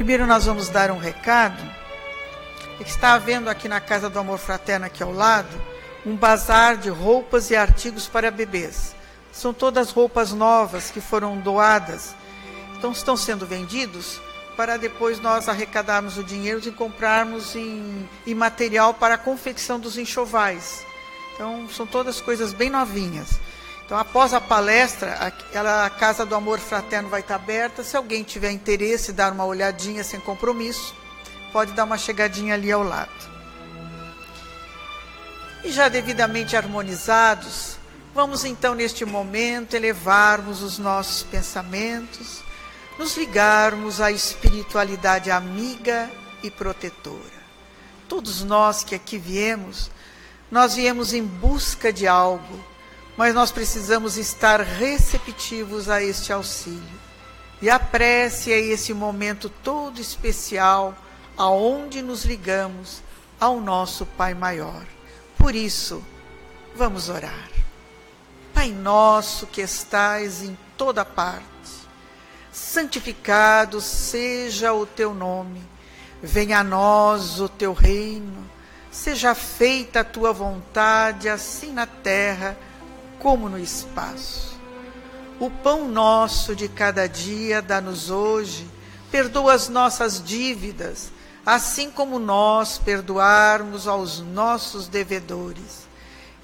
Primeiro nós vamos dar um recado. Está havendo aqui na Casa do Amor Fraterno, aqui ao lado, um bazar de roupas e artigos para bebês. São todas roupas novas que foram doadas. Então estão sendo vendidos para depois nós arrecadarmos o dinheiro e comprarmos em material para a confecção dos enxovais. Então são todas coisas bem novinhas. Então após a palestra, a Casa do Amor Fraterno vai estar aberta. Se alguém tiver interesse em dar uma olhadinha sem compromisso, pode dar uma chegadinha ali ao lado. E já devidamente harmonizados, vamos então neste momento elevarmos os nossos pensamentos, nos ligarmos à espiritualidade amiga e protetora. Todos nós que aqui viemos, nós viemos em busca de algo, mas nós precisamos estar receptivos a este auxílio. E a prece é esse momento todo especial, aonde nos ligamos ao nosso Pai Maior. Por isso, vamos orar. Pai nosso que estais em toda parte, santificado seja o teu nome, venha a nós o teu reino, seja feita a tua vontade, assim na terra como no espaço. O pão nosso de cada dia dá-nos hoje, perdoa as nossas dívidas, assim como nós perdoarmos aos nossos devedores.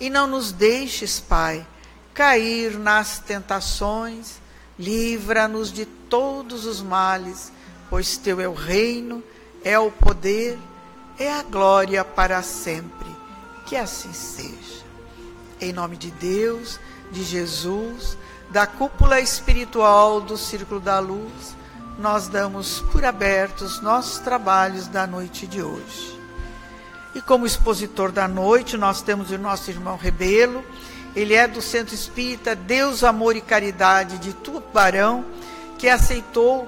E não nos deixes, Pai, cair nas tentações, livra-nos de todos os males, pois teu é o reino, é o poder, é a glória para sempre. Que assim seja. Em nome de Deus, de Jesus, da cúpula espiritual do Círculo da Luz, nós damos por abertos nossos trabalhos da noite de hoje. E como expositor da noite, nós temos o nosso irmão Rebelo. Ele é do Centro Espírita Deus, Amor e Caridade de Tubarão, que aceitou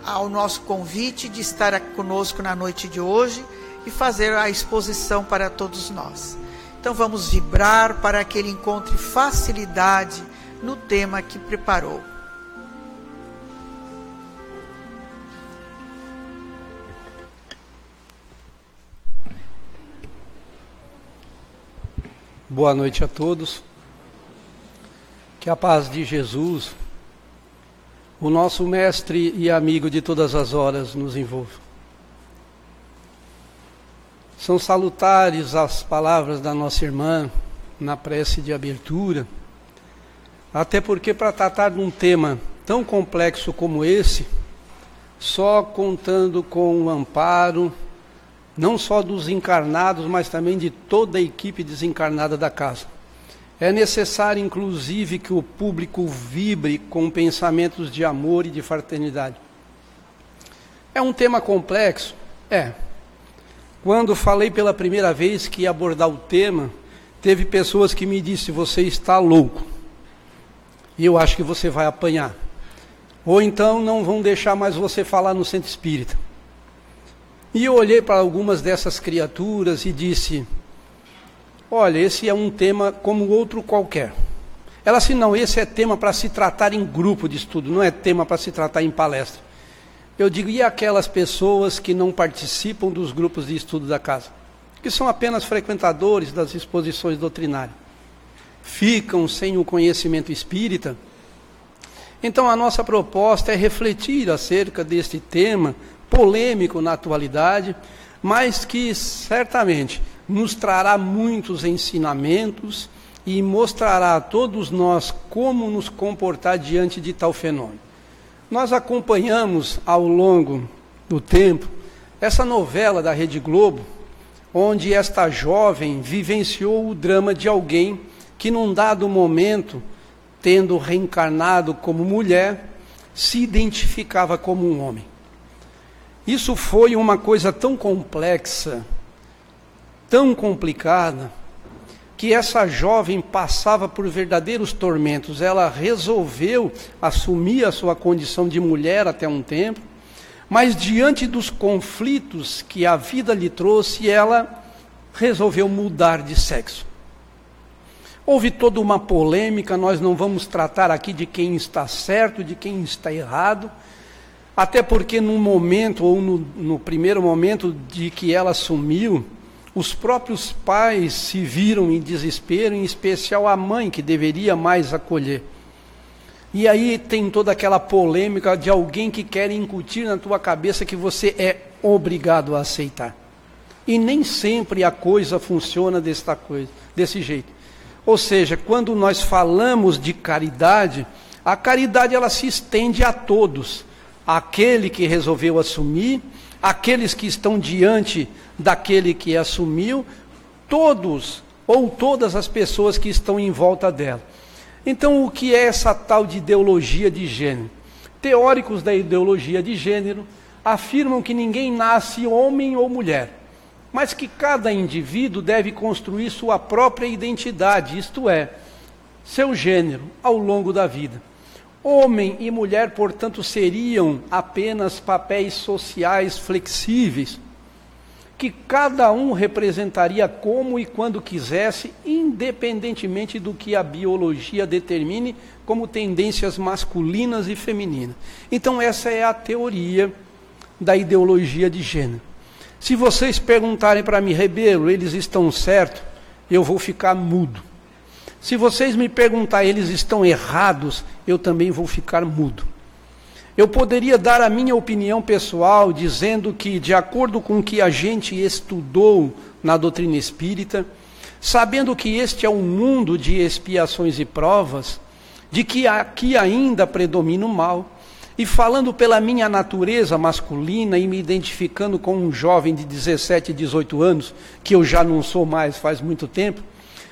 ao nosso convite de estar aqui conosco na noite de hoje e fazer a exposição para todos nós. Então vamos vibrar para que ele encontre facilidade no tema que preparou. Boa noite a todos. Que a paz de Jesus, o nosso mestre e amigo de todas as horas, nos envolva. São salutares as palavras da nossa irmã na prece de abertura, até porque para tratar de um tema tão complexo como esse, só contando com o amparo, não só dos encarnados, mas também de toda a equipe desencarnada da casa. É necessário, inclusive, que o público vibre com pensamentos de amor e de fraternidade. É um tema complexo? É. Quando falei pela primeira vez que ia abordar o tema, teve pessoas que me disseram: você está louco, e eu acho que você vai apanhar. Ou então não vão deixar mais você falar no centro espírita. E eu olhei para algumas dessas criaturas e disse: olha, esse é um tema como outro qualquer. Ela disse: não, esse é tema para se tratar em grupo de estudo, não é tema para se tratar em palestra. Eu digo: e aquelas pessoas que não participam dos grupos de estudo da casa? Que são apenas frequentadores das exposições doutrinárias. Ficam sem o conhecimento espírita. Então a nossa proposta é refletir acerca deste tema polêmico na atualidade, mas que certamente nos trará muitos ensinamentos e mostrará a todos nós como nos comportar diante de tal fenômeno. Nós acompanhamos ao longo do tempo essa novela da Rede Globo, onde esta jovem vivenciou o drama de alguém que num dado momento, tendo reencarnado como mulher, se identificava como um homem. Isso foi uma coisa tão complexa, tão complicada, que essa jovem passava por verdadeiros tormentos. Ela resolveu assumir a sua condição de mulher até um tempo, mas diante dos conflitos que a vida lhe trouxe, ela resolveu mudar de sexo. Houve toda uma polêmica, nós não vamos tratar aqui de quem está certo, de quem está errado. Até porque no momento, ou no primeiro momento de que ela assumiu, os próprios pais se viram em desespero, em especial a mãe, que deveria mais acolher. E aí tem toda aquela polêmica de alguém que quer incutir na tua cabeça que você é obrigado a aceitar. E nem sempre a coisa funciona desse jeito. Ou seja, quando nós falamos de caridade, a caridade ela se estende a todos. Aquele que resolveu assumir, aqueles que estão diante daquele que assumiu, todos ou todas as pessoas que estão em volta dela. Então, o que é essa tal de ideologia de gênero? Teóricos da ideologia de gênero afirmam que ninguém nasce homem ou mulher, mas que cada indivíduo deve construir sua própria identidade, isto é, seu gênero, ao longo da vida. Homem e mulher, portanto, seriam apenas papéis sociais flexíveis, que cada um representaria como e quando quisesse, independentemente do que a biologia determine como tendências masculinas e femininas. Então essa é a teoria da ideologia de gênero. Se vocês perguntarem para mim, Rebelo, eles estão certos, eu vou ficar mudo. Se vocês me perguntarem, eles estão errados, eu também vou ficar mudo. Eu poderia dar a minha opinião pessoal, dizendo que, de acordo com o que a gente estudou na doutrina espírita, sabendo que este é um mundo de expiações e provas, de que aqui ainda predomina o mal, e falando pela minha natureza masculina e me identificando com um jovem de 17, 18 anos, que eu já não sou mais faz muito tempo,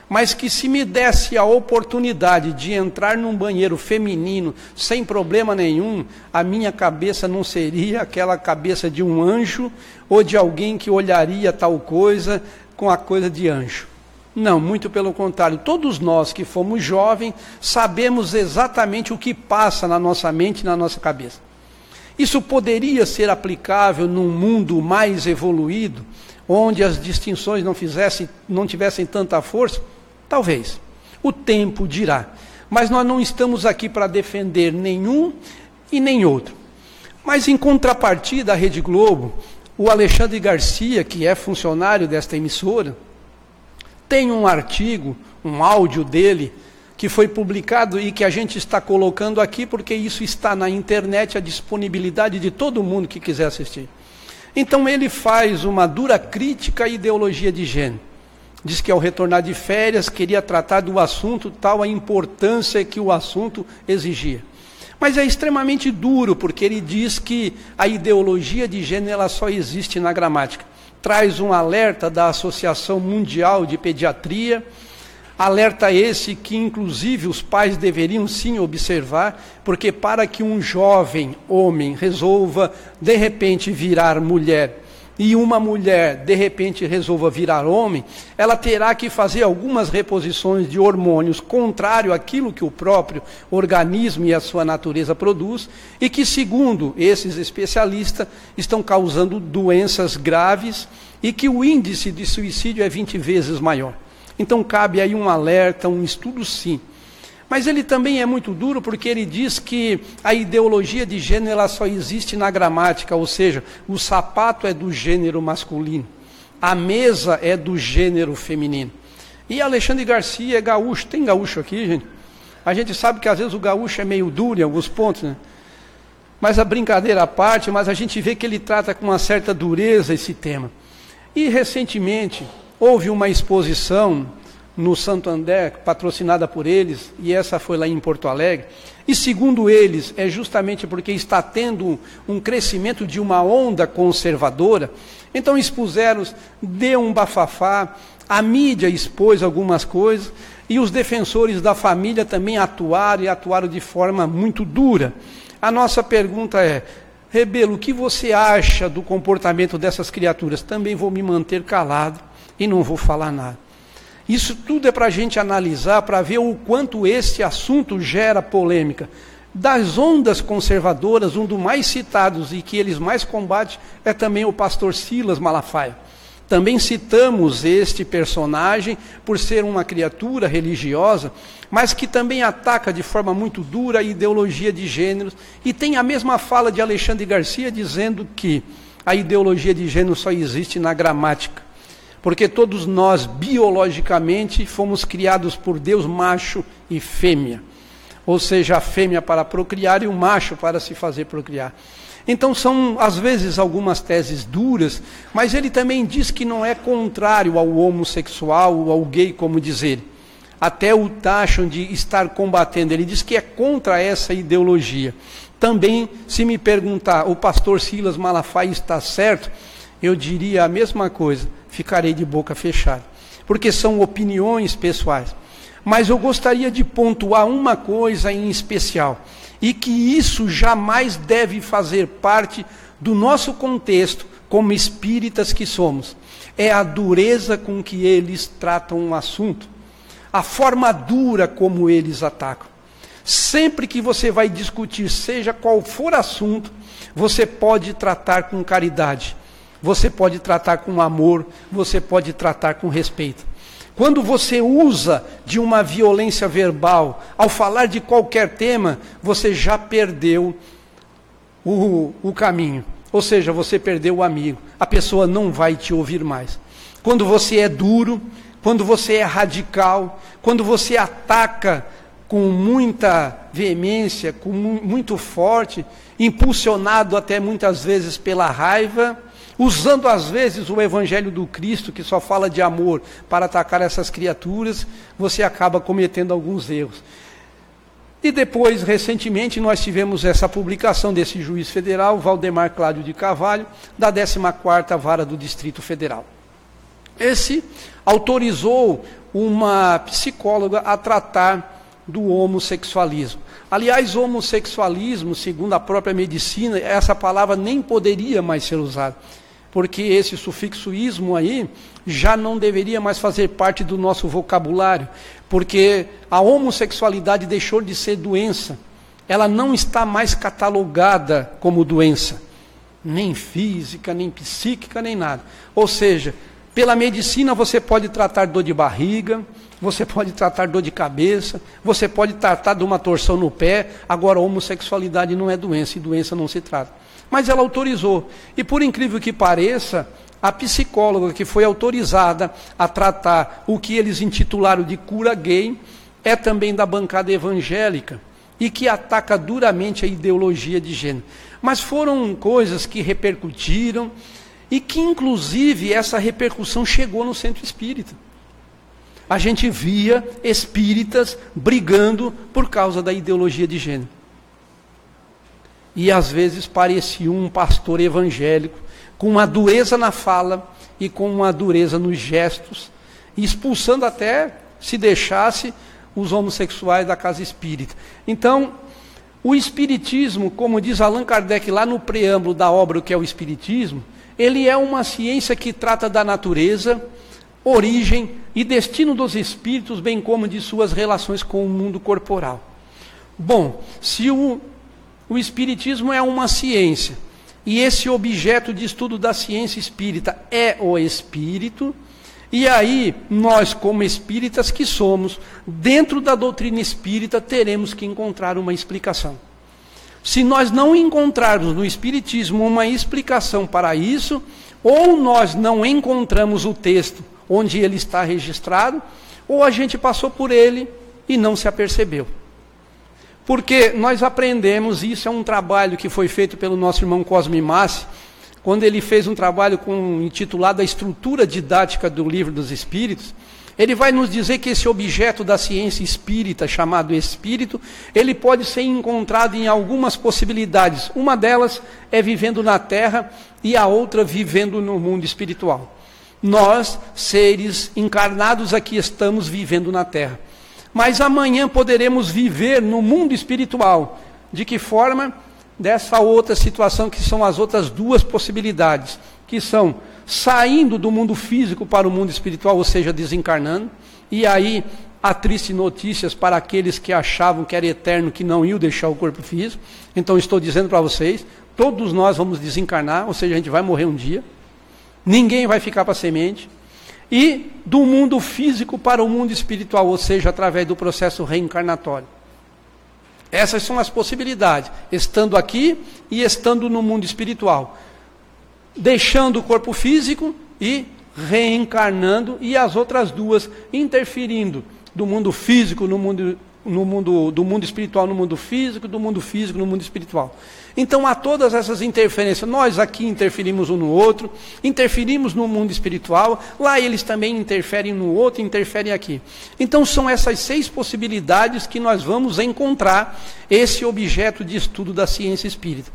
mas que se me desse a oportunidade de entrar num banheiro feminino sem problema nenhum, a minha cabeça não seria aquela cabeça de um anjo ou de alguém que olharia tal coisa com a coisa de anjo. Não, muito pelo contrário. Todos nós que fomos jovens sabemos exatamente o que passa na nossa mente e na nossa cabeça. Isso poderia ser aplicável num mundo mais evoluído, onde as distinções não tivessem tanta força? Talvez. O tempo dirá. Mas nós não estamos aqui para defender nenhum e nem outro. Mas em contrapartida à Rede Globo, o Alexandre Garcia, que é funcionário desta emissora, tem um artigo, um áudio dele, que foi publicado e que a gente está colocando aqui, porque isso está na internet, à disponibilidade de todo mundo que quiser assistir. Então ele faz uma dura crítica à ideologia de gênero. Diz que ao retornar de férias queria tratar do assunto, tal a importância que o assunto exigia. Mas é extremamente duro, porque ele diz que a ideologia de gênero ela só existe na gramática. Traz um alerta da Associação Mundial de Pediatria, alerta esse que inclusive os pais deveriam sim observar, porque para que um jovem homem resolva de repente virar mulher, e uma mulher de repente resolva virar homem, ela terá que fazer algumas reposições de hormônios contrário àquilo que o próprio organismo e a sua natureza produz, e que, segundo esses especialistas, estão causando doenças graves e que o índice de suicídio é 20 vezes maior. Então cabe aí um alerta, um estudo sim. Mas ele também é muito duro porque ele diz que a ideologia de gênero ela só existe na gramática, ou seja, o sapato é do gênero masculino, a mesa é do gênero feminino. E Alexandre Garcia é gaúcho, tem gaúcho aqui, gente? A gente sabe que às vezes o gaúcho é meio duro em alguns pontos, né? Mas a brincadeira à parte, mas a gente vê que ele trata com uma certa dureza esse tema. E recentemente houve uma exposição no Santo André, patrocinada por eles, e essa foi lá em Porto Alegre, e segundo eles, é justamente porque está tendo um crescimento de uma onda conservadora, então expuseram, deu um bafafá, a mídia expôs algumas coisas, e os defensores da família também atuaram, e atuaram de forma muito dura. A nossa pergunta é, Rebelo, o que você acha do comportamento dessas criaturas? Também vou me manter calado e não vou falar nada. Isso tudo é para a gente analisar, para ver o quanto esse assunto gera polêmica. Das ondas conservadoras, um dos mais citados e que eles mais combatem é também o pastor Silas Malafaia, Também citamos este personagem por ser uma criatura religiosa, mas que também ataca de forma muito dura a ideologia de gêneros, e tem a mesma fala de Alexandre Garcia dizendo que a ideologia de gênero só existe na gramática, porque todos nós biologicamente fomos criados por Deus macho e fêmea, ou seja, a fêmea para procriar e o macho para se fazer procriar. Então são, às vezes, algumas teses duras, mas ele também diz que não é contrário ao homossexual ou ao gay, como diz ele. Até o taxam de estar combatendo. Ele diz que é contra essa ideologia. Também, se me perguntar, o pastor Silas Malafaia está certo? Eu diria a mesma coisa, ficarei de boca fechada. Porque são opiniões pessoais. Mas eu gostaria de pontuar uma coisa em especial, e que isso jamais deve fazer parte do nosso contexto como espíritas que somos. É a dureza com que eles tratam um assunto, a forma dura como eles atacam. Sempre que você vai discutir, seja qual for assunto, você pode tratar com caridade, você pode tratar com amor, você pode tratar com respeito. Quando você usa de uma violência verbal, ao falar de qualquer tema, você já perdeu o caminho. Ou seja, você perdeu o amigo. A pessoa não vai te ouvir mais. Quando você é duro, quando você é radical, quando você ataca com muita veemência, com muito forte, impulsionado até muitas vezes pela raiva, usando às vezes o evangelho do Cristo, que só fala de amor, para atacar essas criaturas, você acaba cometendo alguns erros. E depois, recentemente, nós tivemos essa publicação desse juiz federal, Valdemar Cláudio de Carvalho, da 14ª Vara do Distrito Federal. Esse autorizou uma psicóloga a tratar do homossexualismo. Aliás, homossexualismo, segundo a própria medicina, essa palavra nem poderia mais ser usada, porque esse sufixo ismo aí já não deveria mais fazer parte do nosso vocabulário, porque a homossexualidade deixou de ser doença, ela não está mais catalogada como doença, nem física, nem psíquica, nem nada. Ou seja, pela medicina você pode tratar dor de barriga, você pode tratar dor de cabeça, você pode tratar de uma torção no pé. Agora, a homossexualidade não é doença, e doença não se trata. Mas ela autorizou. E por incrível que pareça, a psicóloga que foi autorizada a tratar o que eles intitularam de cura gay, é também da bancada evangélica, e que ataca duramente a ideologia de gênero. Mas foram coisas que repercutiram, e que inclusive essa repercussão chegou no centro espírita. A gente via espíritas brigando por causa da ideologia de gênero. E às vezes parecia um pastor evangélico, com uma dureza na fala e com uma dureza nos gestos, expulsando até, se deixasse, os homossexuais da casa espírita. Então, o espiritismo, como diz Allan Kardec lá no preâmbulo da obra O que é o Espiritismo, ele é uma ciência que trata da natureza, origem e destino dos espíritos, bem como de suas relações com o mundo corporal. Bom, se o espiritismo é uma ciência, e esse objeto de estudo da ciência espírita é o espírito, e aí nós, como espíritas que somos, dentro da doutrina espírita, teremos que encontrar uma explicação. Se nós não encontrarmos no espiritismo uma explicação para isso, ou nós não encontramos o texto onde ele está registrado, ou a gente passou por ele e não se apercebeu. Porque nós aprendemos, e isso é um trabalho que foi feito pelo nosso irmão Cosme Massi, quando ele fez um trabalho intitulado A Estrutura Didática do Livro dos Espíritos, ele vai nos dizer que esse objeto da ciência espírita, chamado espírito, ele pode ser encontrado em algumas possibilidades. Uma delas é vivendo na Terra e a outra vivendo no mundo espiritual. Nós, seres encarnados aqui, estamos vivendo na Terra. Mas amanhã poderemos viver no mundo espiritual. De que forma? Dessa outra situação, que são as outras duas possibilidades, que são saindo do mundo físico para o mundo espiritual, ou seja, desencarnando. E aí há tristes notícias para aqueles que achavam que era eterno, que não iam deixar o corpo físico. Então estou dizendo para vocês, todos nós vamos desencarnar, ou seja, a gente vai morrer um dia. ninguém vai ficar para a semente, e do mundo físico para o mundo espiritual, ou seja, através do processo reencarnatório. Essas são as possibilidades, estando aqui e estando no mundo espiritual, deixando o corpo físico e reencarnando, e as outras duas interferindo do mundo físico do mundo espiritual no mundo físico no mundo espiritual. Então há todas essas interferências. Nós aqui interferimos um no outro, interferimos no mundo espiritual, lá eles também interferem no outro, interferem aqui. Então são essas 6 possibilidades que nós vamos encontrar esse objeto de estudo da ciência espírita.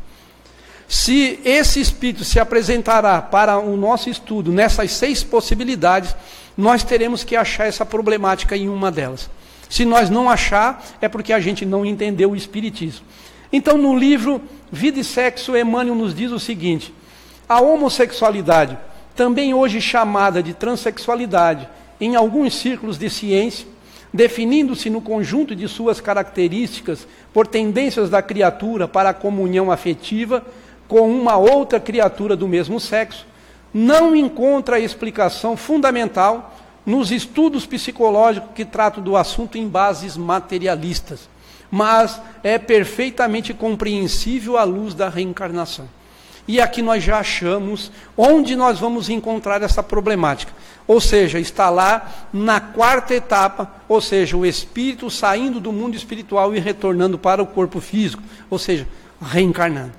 Se esse espírito se apresentará para o nosso estudo nessas 6 possibilidades, nós teremos que achar essa problemática em uma delas. Se nós não achar, é porque a gente não entendeu o espiritismo. Então, no livro Vida e Sexo, Emmanuel nos diz o seguinte: a homossexualidade, também hoje chamada de transexualidade, em alguns círculos de ciência, definindo-se no conjunto de suas características por tendências da criatura para a comunhão afetiva com uma outra criatura do mesmo sexo, não encontra explicação fundamental nos estudos psicológicos que tratam do assunto em bases materialistas, mas é perfeitamente compreensível à luz da reencarnação. E aqui nós já achamos onde nós vamos encontrar essa problemática. Ou seja, está lá na 4ª etapa, ou seja, o espírito saindo do mundo espiritual e retornando para o corpo físico, ou seja, reencarnando.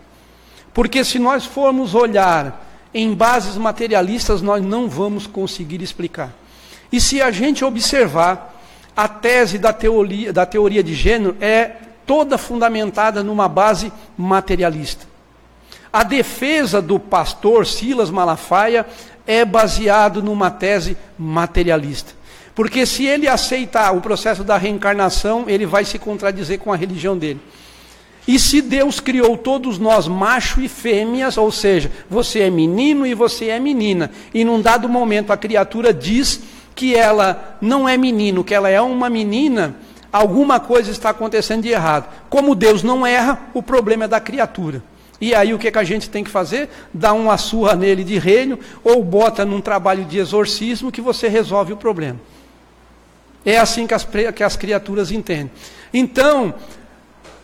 Porque se nós formos olhar em bases materialistas, nós não vamos conseguir explicar. E se a gente observar, a tese da teoria de gênero é toda fundamentada numa base materialista. A defesa do pastor Silas Malafaia é baseado numa tese materialista. Porque se ele aceitar o processo da reencarnação, ele vai se contradizer com a religião dele. E se Deus criou todos nós macho e fêmeas, ou seja, você é menino e você é menina, e num dado momento a criatura diz que ela não é menino, que ela é uma menina, alguma coisa está acontecendo de errado. Como Deus não erra, o problema é da criatura. E aí o que a gente tem que fazer? Dá uma surra nele de reino, ou bota num trabalho de exorcismo que você resolve o problema. É assim que as criaturas entendem. Então,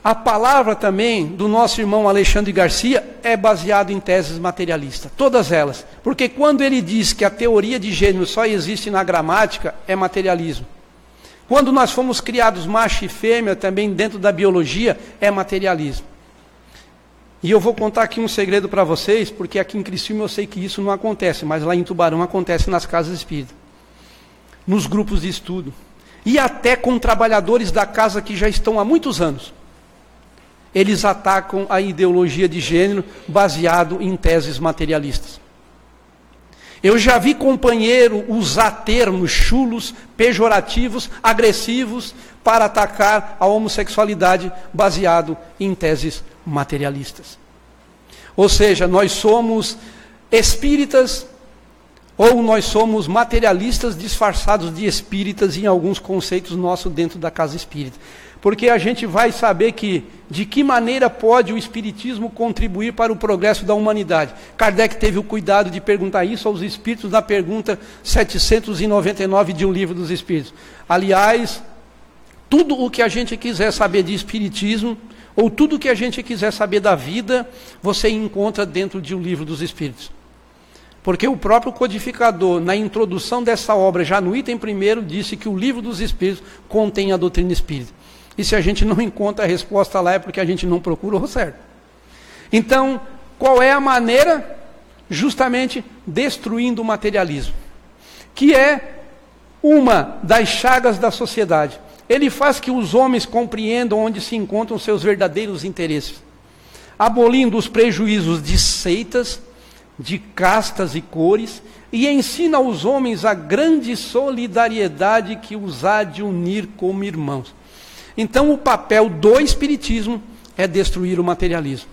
a palavra também do nosso irmão Alexandre Garcia é baseada em teses materialistas, todas elas. Porque quando ele diz que a teoria de gênero só existe na gramática, é materialismo. Quando nós fomos criados macho e fêmea, também dentro da biologia, é materialismo. E eu vou contar aqui um segredo para vocês, porque aqui em Criciúma eu sei que isso não acontece, mas lá em Tubarão acontece nas casas espíritas, nos grupos de estudo, e até com trabalhadores da casa que já estão há muitos anos. Eles atacam a ideologia de gênero baseado em teses materialistas. Eu já vi companheiro usar termos chulos, pejorativos, agressivos para atacar a homossexualidade baseado em teses materialistas. Ou seja, nós somos espíritas ou nós somos materialistas disfarçados de espíritas em alguns conceitos nossos dentro da casa espírita. Porque a gente vai saber de que maneira pode o espiritismo contribuir para o progresso da humanidade. Kardec teve o cuidado de perguntar isso aos espíritos na pergunta 799 de O Livro dos Espíritos. Aliás, tudo o que a gente quiser saber de espiritismo, ou tudo o que a gente quiser saber da vida, você encontra dentro de O Livro dos Espíritos. Porque o próprio codificador, na introdução dessa obra, já no item 1º, disse que o Livro dos Espíritos contém a doutrina espírita. E se a gente não encontra a resposta lá, é porque a gente não procurou certo. Então, qual é a maneira? Justamente destruindo o materialismo, que é uma das chagas da sociedade. Ele faz que os homens compreendam onde se encontram seus verdadeiros interesses, abolindo os prejuízos de seitas, de castas e cores, e ensina aos homens a grande solidariedade que os há de unir como irmãos. Então o papel do espiritismo é destruir o materialismo.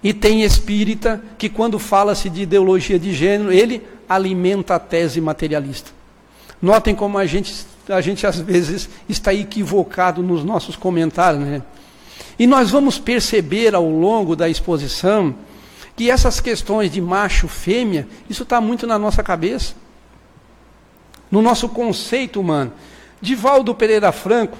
E tem espírita que quando fala-se de ideologia de gênero, ele alimenta a tese materialista. Notem como a gente às vezes está equivocado nos nossos comentários, né? E nós vamos perceber ao longo da exposição que essas questões de macho, fêmea, isso está muito na nossa cabeça, no nosso conceito humano. Divaldo Pereira Franco,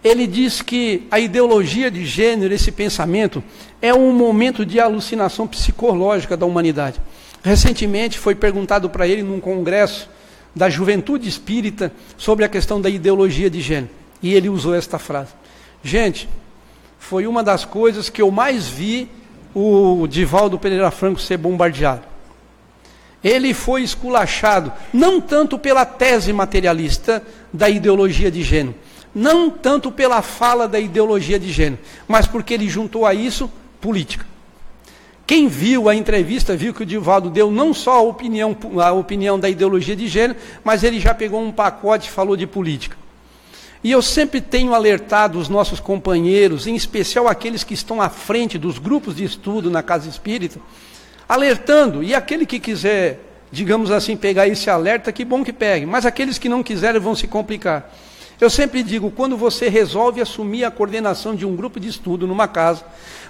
ele diz que a ideologia de gênero, esse pensamento, é um momento de alucinação psicológica da humanidade. Recentemente foi perguntado para ele num congresso da Juventude Espírita sobre a questão da ideologia de gênero. E ele usou esta frase. Gente, foi uma das coisas que eu mais vi o Divaldo Pereira Franco ser bombardeado. Ele foi esculachado, não tanto pela tese materialista da ideologia de gênero, não tanto pela fala da ideologia de gênero, mas porque ele juntou a isso política. Quem viu a entrevista viu que o Divaldo deu não só a opinião da ideologia de gênero, mas ele já pegou um pacote e falou de política. E eu sempre tenho alertado os nossos companheiros, em especial aqueles que estão à frente dos grupos de estudo na Casa Espírita, alertando, e aquele que quiser, digamos assim, pegar esse alerta, que bom que pegue, mas aqueles que não quiserem vão se complicar. Eu sempre digo, quando você resolve assumir a coordenação de um grupo de estudo numa casa,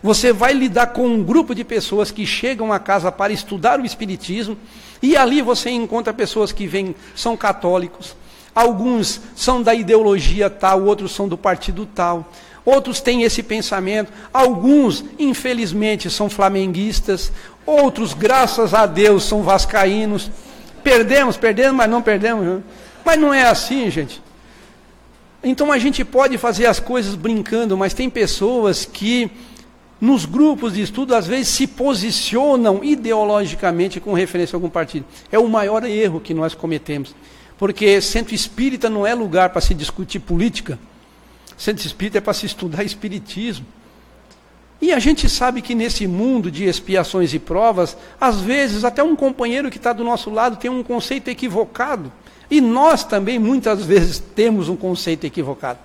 você vai lidar com um grupo de pessoas que chegam à casa para estudar o Espiritismo, e ali você encontra pessoas que são católicos, alguns são da ideologia tal, outros são do partido tal, outros têm esse pensamento, alguns, infelizmente, são flamenguistas, outros, graças a Deus, são vascaínos. Perdemos, mas não perdemos. Né? Mas não é assim, gente. Então a gente pode fazer as coisas brincando, mas tem pessoas que nos grupos de estudo às vezes se posicionam ideologicamente com referência a algum partido. É o maior erro que nós cometemos, porque centro espírita não é lugar para se discutir política, centro espírita é para se estudar espiritismo. E a gente sabe que nesse mundo de expiações e provas, às vezes até um companheiro que está do nosso lado tem um conceito equivocado. E nós também, muitas vezes, temos um conceito equivocado.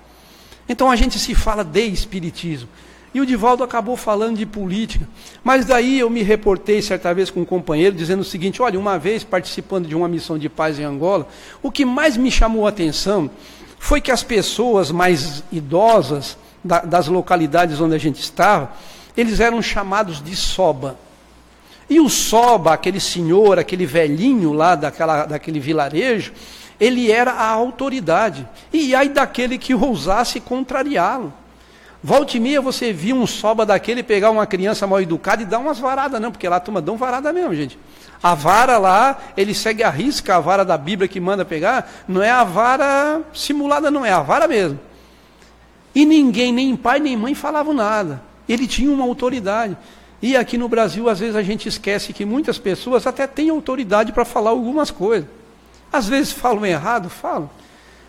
Então a gente se fala de espiritismo. E o Divaldo acabou falando de política. Mas daí eu me reportei certa vez com um companheiro, dizendo o seguinte, olha, uma vez participando de uma missão de paz em Angola, o que mais me chamou a atenção foi que as pessoas mais idosas das localidades onde a gente estava, eles eram chamados de soba. E o soba, aquele senhor, aquele velhinho lá daquele vilarejo, ele era a autoridade. E aí daquele que ousasse contrariá-lo. Volta e meia você via um soba daquele pegar uma criança mal educada e dar umas varadas, não, porque lá a turma dão varada mesmo, gente. A vara lá, ele segue a risca, a vara da Bíblia que manda pegar, não é a vara simulada, não, é a vara mesmo. E ninguém, nem pai nem mãe falavam nada. Ele tinha uma autoridade. E aqui no Brasil, às vezes a gente esquece que muitas pessoas até têm autoridade para falar algumas coisas. Às vezes falam errado, falam.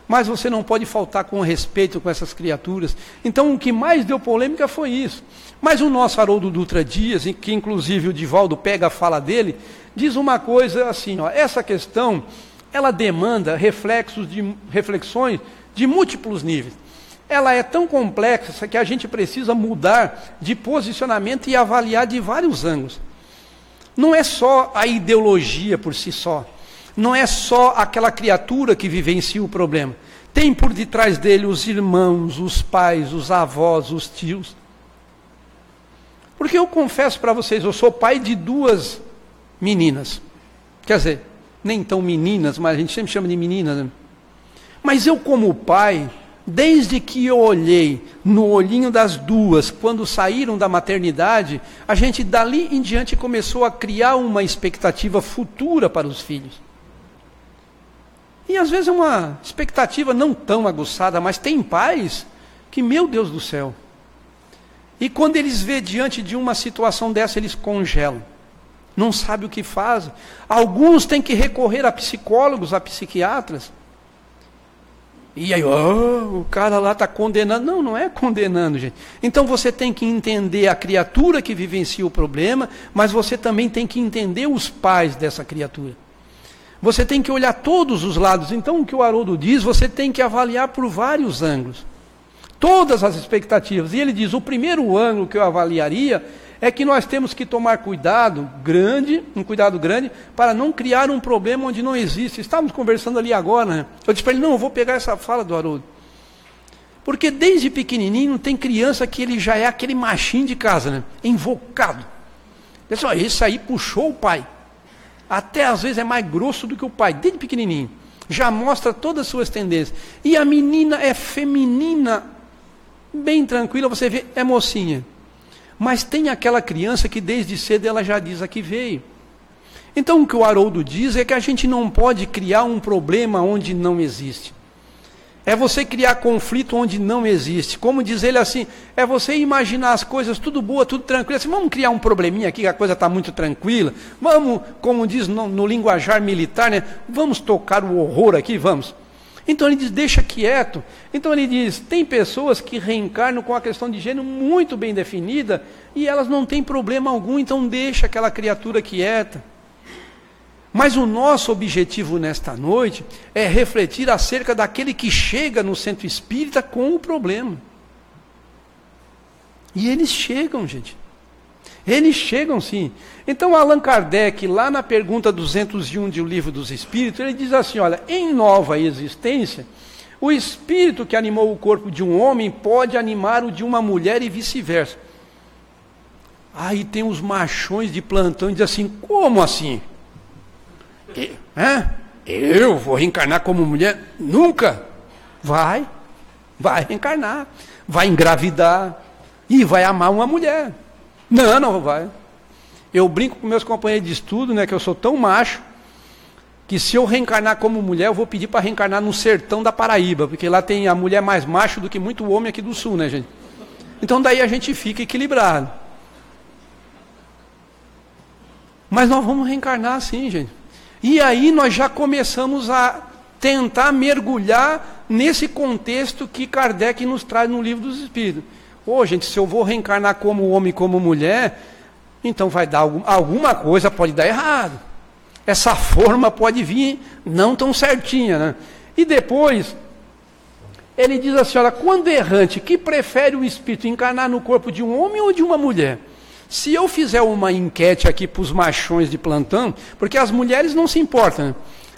Mas você não pode faltar com respeito com essas criaturas. Então o que mais deu polêmica foi isso. Mas o nosso Haroldo Dutra Dias, que inclusive o Divaldo pega a fala dele, diz uma coisa assim, ó, essa questão, ela demanda reflexões de múltiplos níveis. Ela é tão complexa que a gente precisa mudar de posicionamento e avaliar de vários ângulos. Não é só a ideologia por si só. Não é só aquela criatura que vivencia o problema. Tem por detrás dele os irmãos, os pais, os avós, os tios. Porque eu confesso para vocês, eu sou pai de 2 meninas. Quer dizer, nem tão meninas, mas a gente sempre chama de meninas. Né? Mas eu como pai, desde que eu olhei no olhinho das 2, quando saíram da maternidade, a gente dali em diante começou a criar uma expectativa futura para os filhos. E às vezes é uma expectativa não tão aguçada, mas tem pais que, meu Deus do céu, e quando eles vê diante de uma situação dessa, eles congelam, não sabem o que fazem. Alguns têm que recorrer a psicólogos, a psiquiatras. E aí, o cara lá está condenando. Não, não é condenando, gente. Então você tem que entender a criatura que vivencia o problema, mas você também tem que entender os pais dessa criatura. Você tem que olhar todos os lados. Então o que o Haroldo diz, você tem que avaliar por vários ângulos. Todas as expectativas. E ele diz, o primeiro ângulo que eu avaliaria é que nós temos que tomar cuidado grande, para não criar um problema onde não existe. Estávamos conversando ali agora, né? Eu disse para ele, não, eu vou pegar essa fala do Haroldo. Porque desde pequenininho tem criança que ele já é aquele machinho de casa, né? Invocado. Diz assim, esse aí puxou o pai. Até às vezes é mais grosso do que o pai, desde pequenininho. Já mostra todas as suas tendências. E a menina é feminina, bem tranquila, você vê, é mocinha. Mas tem aquela criança que desde cedo ela já diz a que veio. Então o que o Haroldo diz é que a gente não pode criar um problema onde não existe. É você criar conflito onde não existe. Como diz ele assim, é você imaginar as coisas tudo boa, tudo tranquilo. Assim, vamos criar um probleminha aqui, que a coisa está muito tranquila. Vamos, como diz no linguajar militar, né? Vamos tocar o horror aqui, vamos. Então ele diz, deixa quieto. Então ele diz, tem pessoas que reencarnam com a questão de gênero muito bem definida e elas não têm problema algum, então deixa aquela criatura quieta. Mas o nosso objetivo nesta noite é refletir acerca daquele que chega no centro espírita com o problema. E eles chegam, gente. Eles chegam sim. Então Allan Kardec, lá na pergunta 201 de O Livro dos Espíritos, ele diz assim, olha, em nova existência, o espírito que animou o corpo de um homem pode animar o de uma mulher e vice-versa. Aí tem os machões de plantão e diz assim, como assim? Eu vou reencarnar como mulher? Nunca. Vai reencarnar, vai engravidar e vai amar uma mulher. Não vai. Eu brinco com meus companheiros de estudo, né, que eu sou tão macho, que se eu reencarnar como mulher, eu vou pedir para reencarnar no sertão da Paraíba, porque lá tem a mulher mais macho do que muito homem aqui do sul, né, gente? Então daí a gente fica equilibrado. Mas nós vamos reencarnar assim, gente. E aí nós já começamos a tentar mergulhar nesse contexto que Kardec nos traz no Livro dos Espíritos. Gente, se eu vou reencarnar como homem e como mulher, então vai dar alguma coisa, pode dar errado. Essa forma pode vir não tão certinha, né? E depois, ele diz assim, olha, quando errante, que prefere o espírito encarnar no corpo de um homem ou de uma mulher? Se eu fizer uma enquete aqui para os machões de plantão, porque as mulheres não se importam, né?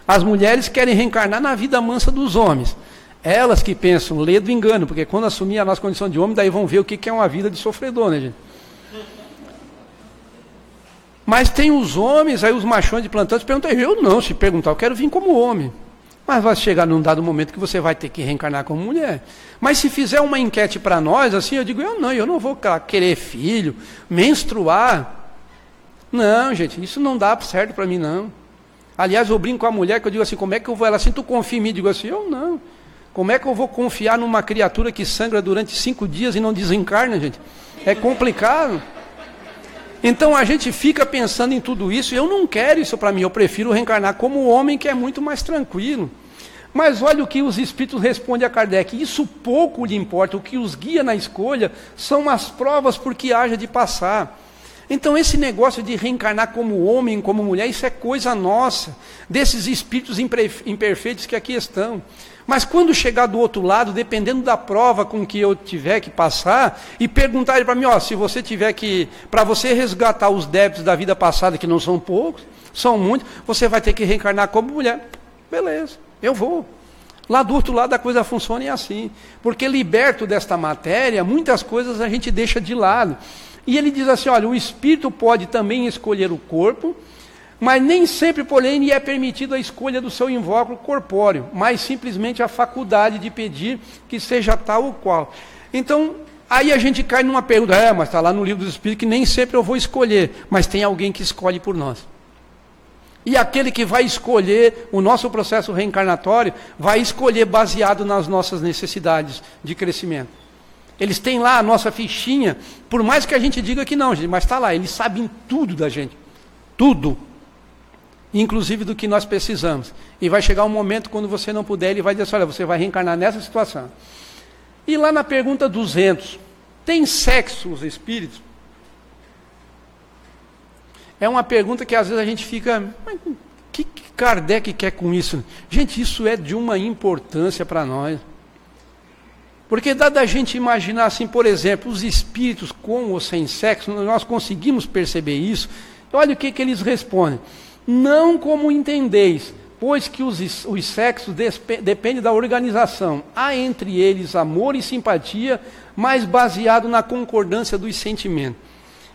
As mulheres querem reencarnar na vida mansa dos homens. Elas que pensam, lê do engano, porque quando assumir a nossa condição de homem, daí vão ver o que é uma vida de sofredor, né, gente? Mas tem os homens, aí os machões de plantão, se perguntam, eu não, se perguntar, eu quero vir como homem. Mas vai chegar num dado momento que você vai ter que reencarnar como mulher. Mas se fizer uma enquete para nós, assim, eu digo, eu não vou querer filho, menstruar. Não, gente, isso não dá certo para mim, não. Aliás, eu brinco com a mulher, que eu digo assim, como é que eu vou? Ela assim, tu confia em mim? Eu digo assim, eu não. Como é que eu vou confiar numa criatura que sangra durante 5 dias e não desencarna, gente? É complicado. Então a gente fica pensando em tudo isso, e eu não quero isso para mim, eu prefiro reencarnar como homem, que é muito mais tranquilo. Mas olha o que os espíritos respondem a Kardec, isso pouco lhe importa, o que os guia na escolha são as provas por que haja de passar. Então esse negócio de reencarnar como homem, como mulher, isso é coisa nossa, desses espíritos imperfeitos que aqui estão. Mas quando chegar do outro lado, dependendo da prova com que eu tiver que passar, e perguntarem para mim, se você tiver que, para você resgatar os débitos da vida passada, que não são poucos, são muitos, você vai ter que reencarnar como mulher. Beleza, eu vou. Lá do outro lado a coisa funciona assim, porque liberto desta matéria, muitas coisas a gente deixa de lado. E ele diz assim, olha, o espírito pode também escolher o corpo, mas nem sempre, porém, lhe é permitido a escolha do seu invólucro corpóreo, mas simplesmente a faculdade de pedir que seja tal ou qual. Então, aí a gente cai numa pergunta, mas está lá no Livro dos Espíritos que nem sempre eu vou escolher, mas tem alguém que escolhe por nós. E aquele que vai escolher o nosso processo reencarnatório, vai escolher baseado nas nossas necessidades de crescimento. Eles têm lá a nossa fichinha, por mais que a gente diga que não, gente, mas está lá, eles sabem tudo da gente. Tudo. Inclusive do que nós precisamos. E vai chegar um momento quando você não puder, ele vai dizer assim, olha, você vai reencarnar nessa situação. E lá na pergunta 200, tem sexo os espíritos? É uma pergunta que às vezes a gente fica, mas o que Kardec quer com isso? Gente, isso é de uma importância para nós. Porque dá da gente imaginar assim, por exemplo, os espíritos com ou sem sexo, nós conseguimos perceber isso. Olha o que eles respondem. Não como entendeis, pois que os sexos dependem da organização. Há entre eles amor e simpatia, mas baseado na concordância dos sentimentos.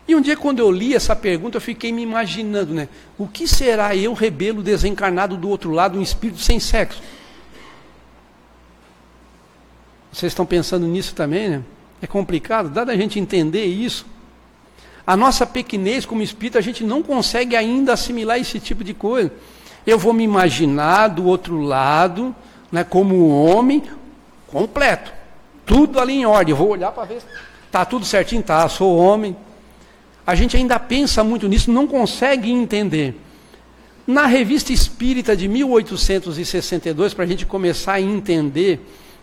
E um dia, quando eu li essa pergunta, eu fiquei me imaginando, né? O que será eu, rebelo desencarnado do outro lado, um espírito sem sexo? Vocês estão pensando nisso também, né? É complicado, dado a gente entender isso. A nossa pequenez como espírito, a gente não consegue ainda assimilar esse tipo de coisa. Eu vou me imaginar do outro lado, né, como um homem completo. Tudo ali em ordem. Eu vou olhar para ver se está tudo certinho, tá, sou homem. A gente ainda pensa muito nisso, não consegue entender. Na Revista Espírita de 1862, para a gente começar a entender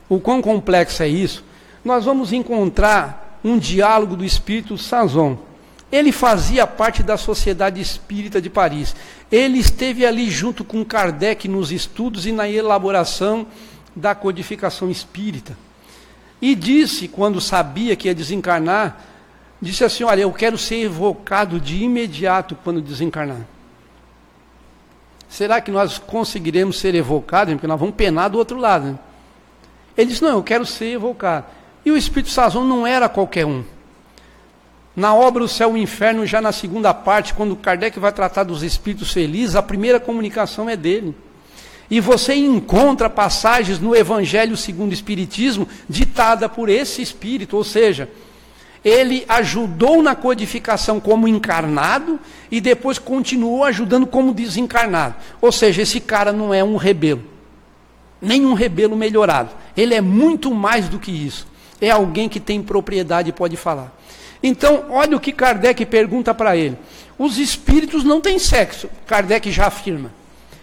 o quão complexo é isso, nós vamos encontrar um diálogo do espírito Sanson. Ele fazia parte da Sociedade Espírita de Paris. Ele esteve ali junto com Kardec nos estudos e na elaboração da codificação espírita. E disse, quando sabia que ia desencarnar, disse assim, olha, eu quero ser evocado de imediato quando desencarnar. Será que nós conseguiremos ser evocados? Porque nós vamos penar do outro lado, né? Ele disse, não, eu quero ser evocado. E o Espírito Sanson não era qualquer um. Na obra O Céu e o Inferno, já na segunda parte, quando Kardec vai tratar dos espíritos felizes, a primeira comunicação é dele. E você encontra passagens no Evangelho segundo o Espiritismo, ditada por esse espírito, ou seja, ele ajudou na codificação como encarnado e depois continuou ajudando como desencarnado. Ou seja, esse cara não é um rebelo, nem um rebelo melhorado. Ele é muito mais do que isso. É alguém que tem propriedade e pode falar. Então, olha o que Kardec pergunta para ele. Os espíritos não têm sexo, Kardec já afirma.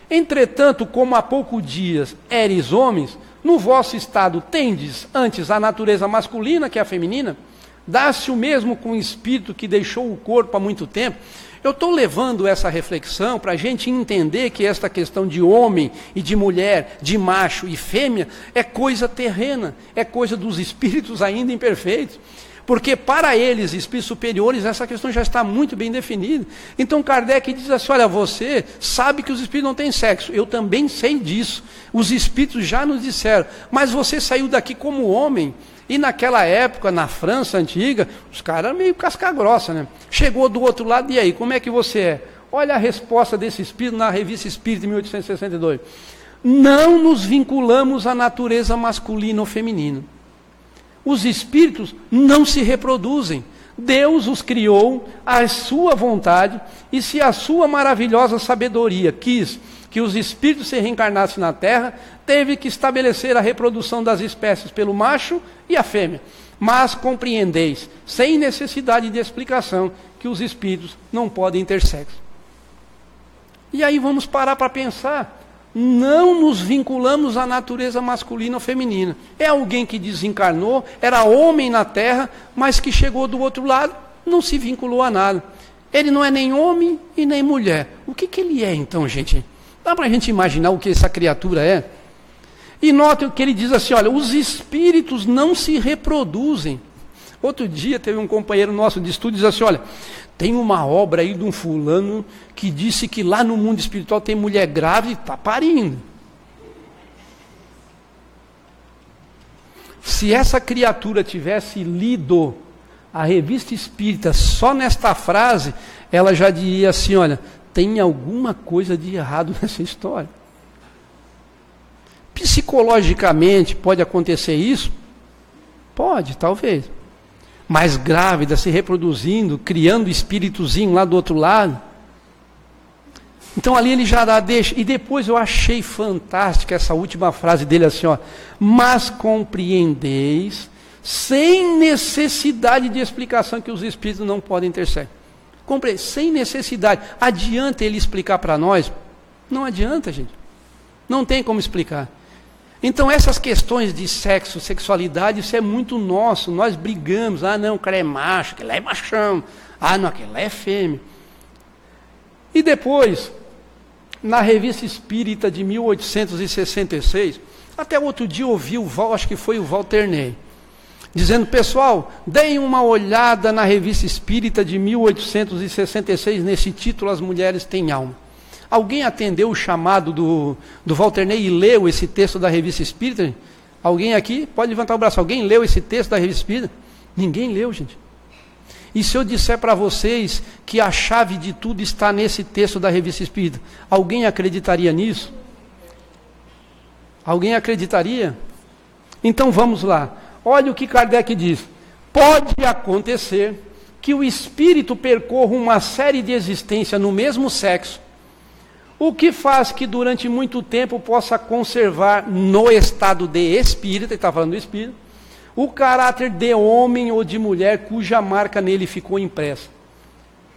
Entretanto, como há poucos dias eres homens, no vosso estado tendes antes a natureza masculina que a feminina, dá-se o mesmo com o espírito que deixou o corpo há muito tempo. Eu estou levando essa reflexão para a gente entender que esta questão de homem e de mulher, de macho e fêmea, é coisa terrena, é coisa dos espíritos ainda imperfeitos. Porque para eles, espíritos superiores, essa questão já está muito bem definida. Então Kardec diz assim, olha, você sabe que os espíritos não têm sexo. Eu também sei disso. Os espíritos já nos disseram. Mas você saiu daqui como homem. E naquela época, na França antiga, os caras eram meio casca-grossa, né? Chegou do outro lado, e aí, como é que você é? Olha a resposta desse espírito na Revista Espírita de 1862. Não nos vinculamos à natureza masculina ou feminina. Os espíritos não se reproduzem. Deus os criou à sua vontade, e se a sua maravilhosa sabedoria quis que os espíritos se reencarnassem na Terra, teve que estabelecer a reprodução das espécies pelo macho e a fêmea. Mas compreendeis, sem necessidade de explicação, que os espíritos não podem ter sexo. E aí vamos parar para pensar. Não nos vinculamos à natureza masculina ou feminina. É alguém que desencarnou, era homem na Terra, mas que chegou do outro lado, não se vinculou a nada. Ele não é nem homem e nem mulher. O que ele é então, gente? Dá para a gente imaginar o que essa criatura é? E notem que ele diz assim, olha, os espíritos não se reproduzem. Outro dia teve um companheiro nosso de estudo, diz assim, olha, tem uma obra aí de um fulano que disse que lá no mundo espiritual tem mulher grávida e está parindo. Se essa criatura tivesse lido a Revista Espírita só nesta frase, ela já diria assim, olha, tem alguma coisa de errado nessa história. Psicologicamente pode acontecer isso? Pode, talvez. Mas grávida, se reproduzindo, criando espíritozinho lá do outro lado. Então ali ele já dá, deixa. E depois eu achei fantástica essa última frase dele assim, ó. Mas compreendeis, sem necessidade de explicação, que os espíritos não podem ter sexo. Sem necessidade. Adianta ele explicar para nós? Não adianta, gente. Não tem como explicar. Então essas questões de sexo, sexualidade, isso é muito nosso. Nós brigamos. Ah, não, o cara é macho, aquele lá é machão. Ah, não, aquele lá é fêmea. E depois, na Revista Espírita de 1866, até outro dia eu ouvi acho que foi o Walter Ney, dizendo, pessoal, deem uma olhada na Revista Espírita de 1866, nesse título, As Mulheres Têm Alma. Alguém atendeu o chamado do Walter Ney e leu esse texto da Revista Espírita? Alguém aqui? Pode levantar o braço. Alguém leu esse texto da Revista Espírita? Ninguém leu, gente. E se eu disser para vocês que a chave de tudo está nesse texto da Revista Espírita, alguém acreditaria nisso? Alguém acreditaria? Então vamos lá. Olha o que Kardec diz. Pode acontecer que o espírito percorra uma série de existências no mesmo sexo, o que faz que durante muito tempo possa conservar no estado de espírito, ele está falando do espírito, o caráter de homem ou de mulher cuja marca nele ficou impressa.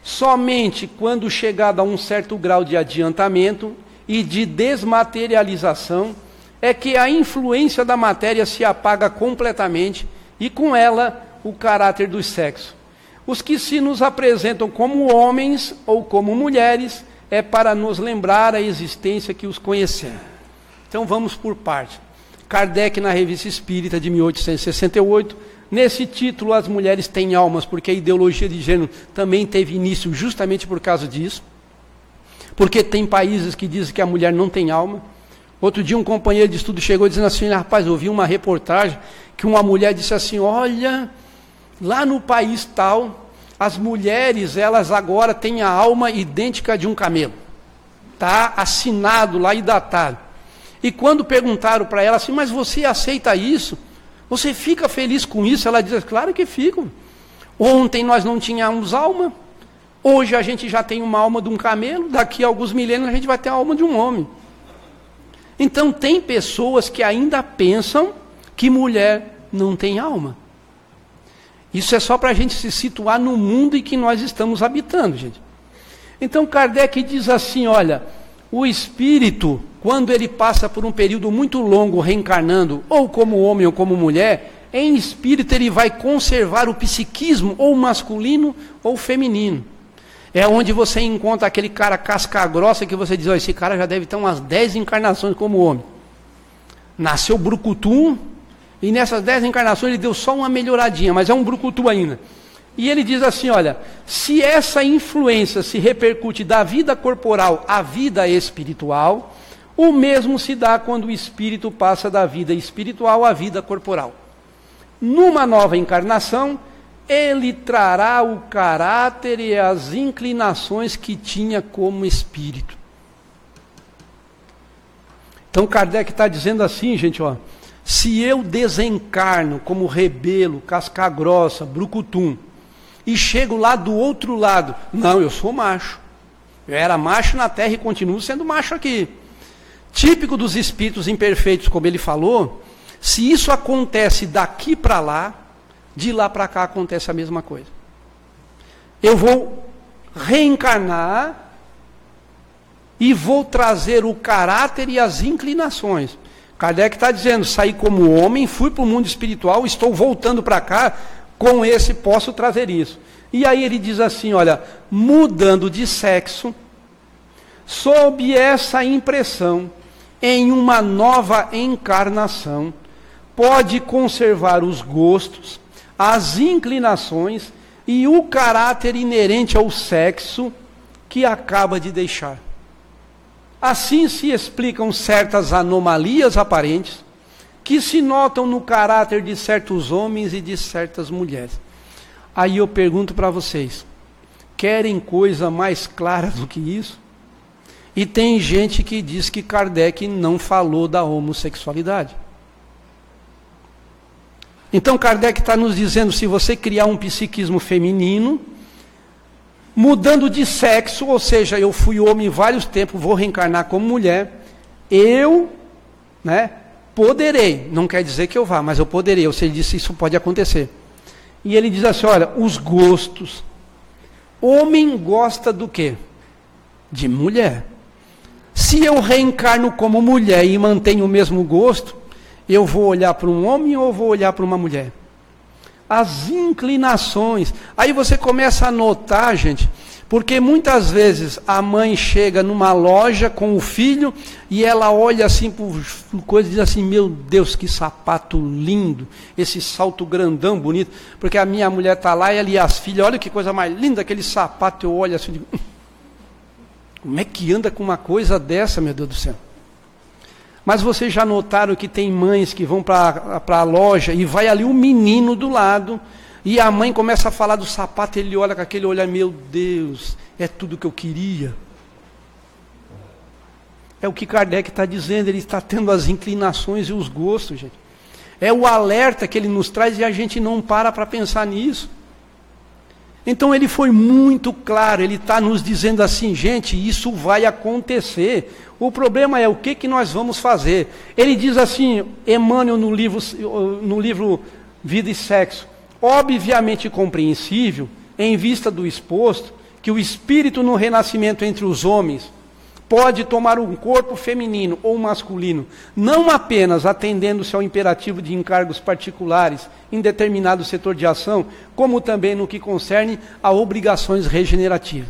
Somente quando chegado a um certo grau de adiantamento e de desmaterialização, é que a influência da matéria se apaga completamente e com ela o caráter do sexo. Os que se nos apresentam como homens ou como mulheres é para nos lembrar a existência que os conhecemos. Então vamos por parte. Kardec na Revista Espírita de 1868, nesse título As Mulheres Têm Almas, porque a ideologia de gênero também teve início justamente por causa disso, porque tem países que dizem que a mulher não tem alma. Outro dia um companheiro de estudo chegou dizendo assim, rapaz, eu vi uma reportagem que uma mulher disse assim, olha, lá no país tal, as mulheres, elas agora têm a alma idêntica de um camelo. Está assinado lá e datado. E quando perguntaram para ela assim, mas você aceita isso? Você fica feliz com isso? Ela diz, claro que fico. Ontem nós não tínhamos alma, hoje a gente já tem uma alma de um camelo, daqui a alguns milênios a gente vai ter a alma de um homem. Então tem pessoas que ainda pensam que mulher não tem alma. Isso é só para a gente se situar no mundo em que nós estamos habitando, gente. Então Kardec diz assim, olha, o espírito, quando ele passa por um período muito longo reencarnando, ou como homem ou como mulher, em espírito ele vai conservar o psiquismo, ou masculino ou feminino. É onde você encontra aquele cara casca grossa que você diz, oh, esse cara já deve ter umas 10 encarnações como homem. Nasceu brucutu, e nessas 10 encarnações ele deu só uma melhoradinha, mas é um brucutu ainda. E ele diz assim, olha, se essa influência se repercute da vida corporal à vida espiritual, o mesmo se dá quando o espírito passa da vida espiritual à vida corporal. Numa nova encarnação, ele trará o caráter e as inclinações que tinha como espírito. Então Kardec está dizendo assim, gente, ó, se eu desencarno como rebelo, casca grossa, brucutum, e chego lá do outro lado, não, eu sou macho. Eu era macho na terra e continuo sendo macho aqui. Típico dos espíritos imperfeitos, como ele falou, se isso acontece daqui para lá, de lá para cá acontece a mesma coisa. Eu vou reencarnar e vou trazer o caráter e as inclinações. Kardec está dizendo, saí como homem, fui para o mundo espiritual, estou voltando para cá, com esse posso trazer isso. E aí ele diz assim, olha, mudando de sexo, sob essa impressão, em uma nova encarnação, pode conservar os gostos, as inclinações e o caráter inerente ao sexo que acaba de deixar. Assim se explicam certas anomalias aparentes que se notam no caráter de certos homens e de certas mulheres. Aí eu pergunto para vocês, querem coisa mais clara do que isso? E tem gente que diz que Kardec não falou da homossexualidade. Então Kardec está nos dizendo, se você criar um psiquismo feminino, mudando de sexo, ou seja, eu fui homem vários tempos, vou reencarnar como mulher, eu, poderei, não quer dizer que eu vá, mas eu poderei, ou seja, disse, isso pode acontecer. E ele diz assim, olha, os gostos, homem gosta do quê? De mulher. Se eu reencarno como mulher e mantenho o mesmo gosto, eu vou olhar para um homem ou vou olhar para uma mulher? As inclinações. Aí você começa a notar, gente, porque muitas vezes a mãe chega numa loja com o filho e ela olha assim por coisa e diz assim, meu Deus, que sapato lindo, esse salto grandão, bonito, porque a minha mulher está lá e ali as filhas, olha que coisa mais linda, aquele sapato, eu olho assim, digo, como é que anda com uma coisa dessa, meu Deus do céu? Mas vocês já notaram que tem mães que vão para a loja e vai ali um menino do lado, E a mãe começa a falar do sapato, ele olha com aquele olhar, meu Deus, é tudo que eu queria. É o que Kardec está dizendo, ele está tendo as inclinações e os gostos, gente. É o alerta que ele nos traz e a gente não para pensar nisso. Então ele foi muito claro, ele está nos dizendo assim, gente, isso vai acontecer. O problema é o que nós vamos fazer. Ele diz assim, Emmanuel no livro Vida e Sexo, obviamente compreensível, em vista do exposto, que o espírito no renascimento entre os homens pode tomar um corpo feminino ou masculino, não apenas atendendo-se ao imperativo de encargos particulares em determinado setor de ação, como também no que concerne a obrigações regenerativas.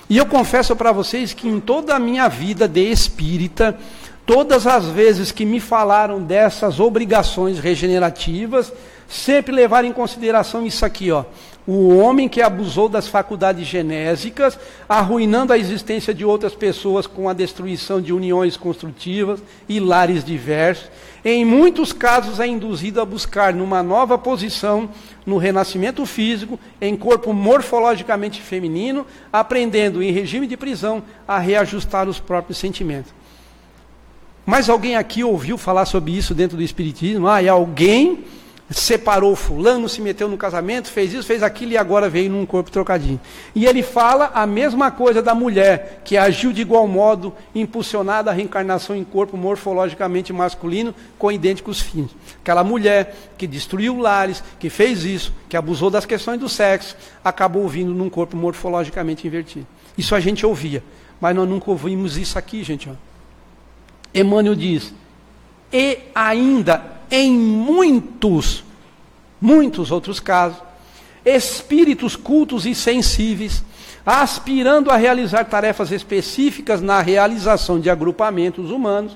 E eu confesso para vocês que em toda a minha vida de espírita, todas as vezes que me falaram dessas obrigações regenerativas, sempre levaram em consideração isso aqui, ó. O homem que abusou das faculdades genésicas, arruinando a existência de outras pessoas com a destruição de uniões construtivas e lares diversos, em muitos casos é induzido a buscar numa nova posição no renascimento físico, em corpo morfologicamente feminino, aprendendo em regime de prisão a reajustar os próprios sentimentos. Mas alguém aqui ouviu falar sobre isso dentro do Espiritismo? E alguém separou fulano, se meteu no casamento, fez isso, fez aquilo e agora veio num corpo trocadinho. E ele fala a mesma coisa da mulher, que agiu de igual modo, impulsionada à reencarnação em corpo morfologicamente masculino, com idênticos fins. Aquela mulher que destruiu lares, que fez isso, que abusou das questões do sexo, acabou vindo num corpo morfologicamente invertido. Isso a gente ouvia, mas nós nunca ouvimos isso aqui, gente. Emmanuel diz, e ainda em muitos outros casos, espíritos cultos e sensíveis, aspirando a realizar tarefas específicas na realização de agrupamentos humanos,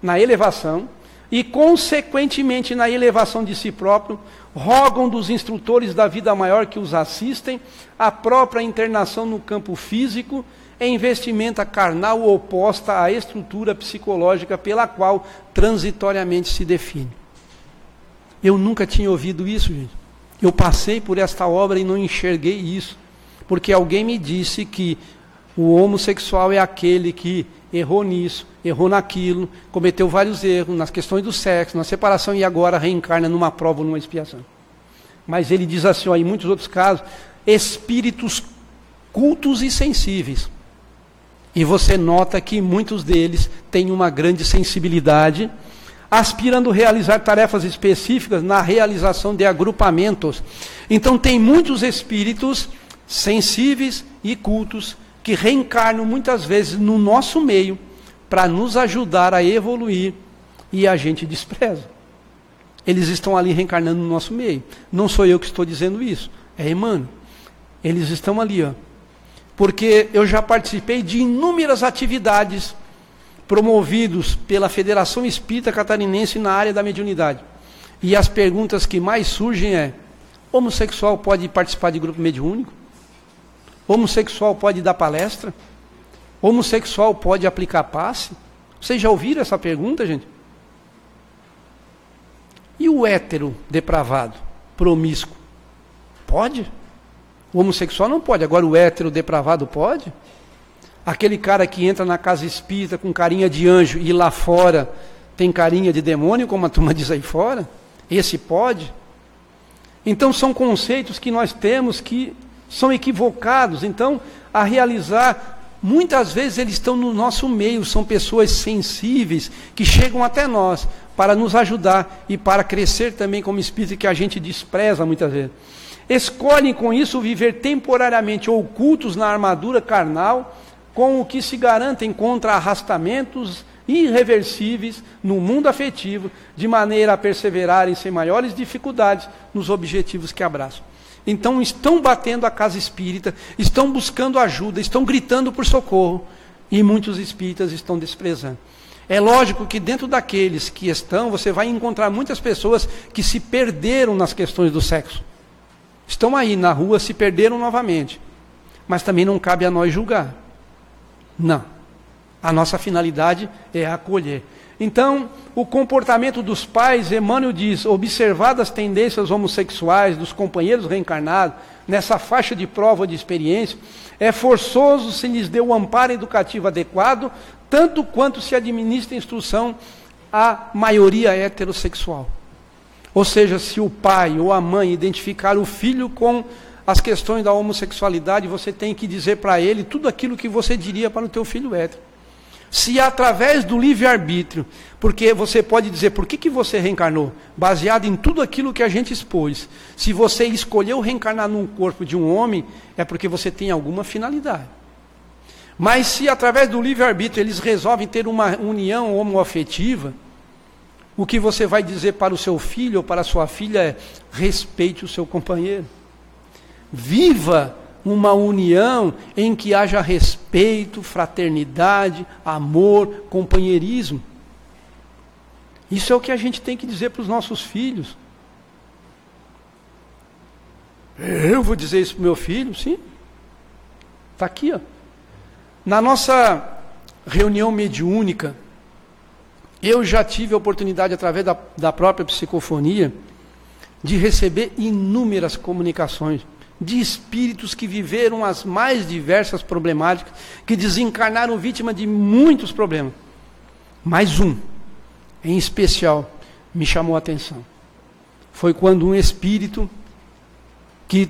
na elevação, e consequentemente na elevação de si próprio, rogam dos instrutores da vida maior que os assistem a própria internação no campo físico, em vestimenta carnal oposta à estrutura psicológica pela qual transitoriamente se define. Eu nunca tinha ouvido isso, gente. Eu passei por esta obra e não enxerguei isso, porque alguém me disse que o homossexual é aquele que errou nisso, errou naquilo, cometeu vários erros nas questões do sexo, na separação e agora reencarna numa prova ou numa expiação. Mas ele diz assim, em muitos outros casos, espíritos cultos e sensíveis. E você nota que muitos deles têm uma grande sensibilidade, aspirando a realizar tarefas específicas na realização de agrupamentos. Então tem muitos espíritos sensíveis e cultos que reencarnam muitas vezes no nosso meio para nos ajudar a evoluir e a gente despreza. Eles estão ali reencarnando no nosso meio. Não sou eu que estou dizendo isso, é Emmanuel. Eles estão ali, porque eu já participei de inúmeras atividades promovidos pela Federação Espírita Catarinense na área da mediunidade. E as perguntas que mais surgem é: homossexual pode participar de grupo mediúnico? Homossexual pode dar palestra? Homossexual pode aplicar passe? Vocês já ouviram essa pergunta, gente? E o hétero depravado, promíscuo, pode? O homossexual não pode, agora o hétero depravado pode? Aquele cara que entra na casa espírita com carinha de anjo e lá fora tem carinha de demônio, como a turma diz aí fora, esse pode? Então são conceitos que nós temos que são equivocados. Então, a realizar, muitas vezes eles estão no nosso meio, são pessoas sensíveis que chegam até nós para nos ajudar e para crescer também como espírito que a gente despreza muitas vezes. Escolhem com isso viver temporariamente ocultos na armadura carnal, com o que se garantem contra arrastamentos irreversíveis no mundo afetivo, de maneira a perseverarem sem maiores dificuldades nos objetivos que abraçam. Então estão batendo a casa espírita, estão buscando ajuda, estão gritando por socorro, e muitos espíritas estão desprezando. É lógico que dentro daqueles que estão, você vai encontrar muitas pessoas que se perderam nas questões do sexo. Estão aí na rua, se perderam novamente. Mas também não cabe a nós julgar. Não. A nossa finalidade é acolher. Então, o comportamento dos pais, Emmanuel diz, observadas as tendências homossexuais dos companheiros reencarnados, nessa faixa de prova de experiência, é forçoso se lhes dê o amparo educativo adequado, tanto quanto se administra instrução à maioria heterossexual. Ou seja, se o pai ou a mãe identificar o filho com as questões da homossexualidade, você tem que dizer para ele tudo aquilo que você diria para o teu filho hétero. Se através do livre-arbítrio, porque você pode dizer, por que você reencarnou? Baseado em tudo aquilo que a gente expôs. Se você escolheu reencarnar num corpo de um homem, é porque você tem alguma finalidade. Mas se através do livre-arbítrio eles resolvem ter uma união homoafetiva, o que você vai dizer para o seu filho ou para a sua filha é, respeite o seu companheiro. Viva uma união em que haja respeito, fraternidade, amor, companheirismo. Isso é o que a gente tem que dizer para os nossos filhos. Eu vou dizer isso para o meu filho? Sim. Está aqui, ó. Na nossa reunião mediúnica, eu já tive a oportunidade, através da própria psicofonia, de receber inúmeras comunicações de espíritos que viveram as mais diversas problemáticas, que desencarnaram vítima de muitos problemas. Mas um, em especial, me chamou a atenção. Foi quando um espírito que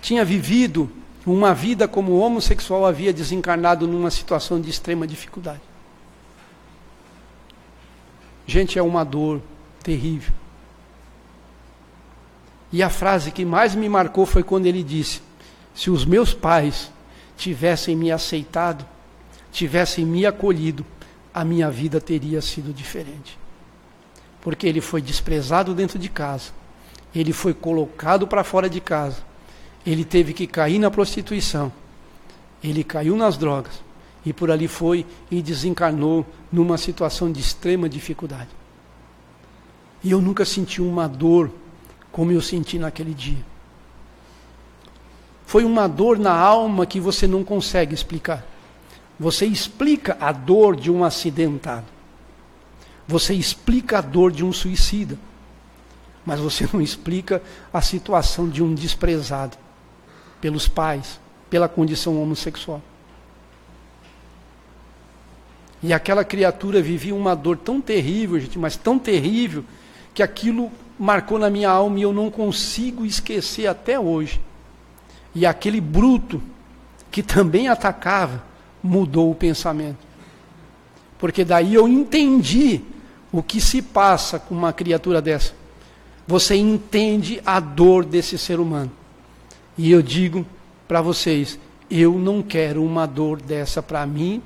tinha vivido uma vida como homossexual havia desencarnado numa situação de extrema dificuldade. Gente, é uma dor terrível. E a frase que mais me marcou foi quando ele disse, se os meus pais tivessem me aceitado, tivessem me acolhido, a minha vida teria sido diferente. Porque ele foi desprezado dentro de casa, ele foi colocado para fora de casa, ele teve que cair na prostituição, ele caiu nas drogas, e por ali foi e desencarnou numa situação de extrema dificuldade. E eu nunca senti uma dor como eu senti naquele dia. Foi uma dor na alma que você não consegue explicar. Você explica a dor de um acidentado. Você explica a dor de um suicida. Mas você não explica a situação de um desprezado pelos pais, pela condição homossexual. E aquela criatura vivia uma dor tão terrível, gente, mas tão terrível, que aquilo marcou na minha alma e eu não consigo esquecer até hoje. E aquele bruto que também atacava mudou o pensamento. Porque daí eu entendi o que se passa com uma criatura dessa. Você entende a dor desse ser humano. E eu digo para vocês, eu não quero uma dor dessa para mim